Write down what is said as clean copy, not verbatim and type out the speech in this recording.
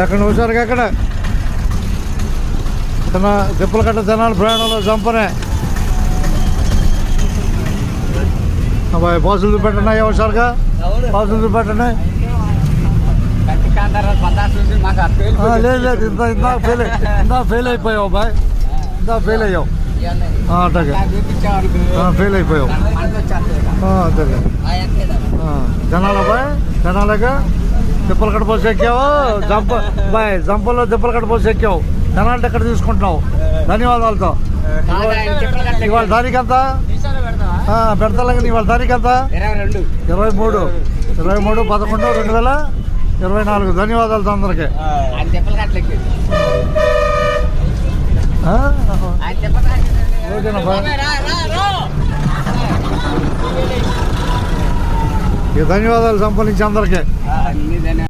ఎక్కడ హుషారుగా ఎక్కడ తిప్పల కట్ట జనాలు ప్రయాణంలో చంపనే అబ్బాయి బాసులు చూపెట్టండి హుషారుగా బాసులు చూపెట్టండి లేదు లేదు ఇందా ఫెయిల్ అయిపోయావు అబ్బాయి ఇందా ఫెయిల్ అయ్యావు అట్లాగే ఫెయిల్ అయిపోయావు అంతే జనాలు అబ్బాయి జనాలుగా తిప్పల కట్ట పోసి ఎక్కావు బాయ్ జంపల్లో తిప్పల కట్ట పోసి ఎక్కావు జనాలు ఎక్కడ తీసుకుంటున్నావు ధన్యవాదాలతో ఇవాళ తారీఖు ఎంత పెడతాను ఇవాళ తారీఖు ఎంత 23/11/2024 ధన్యవాదాలతో అందరికి ధన్యవాదాలు సంపాదించి అందరికీ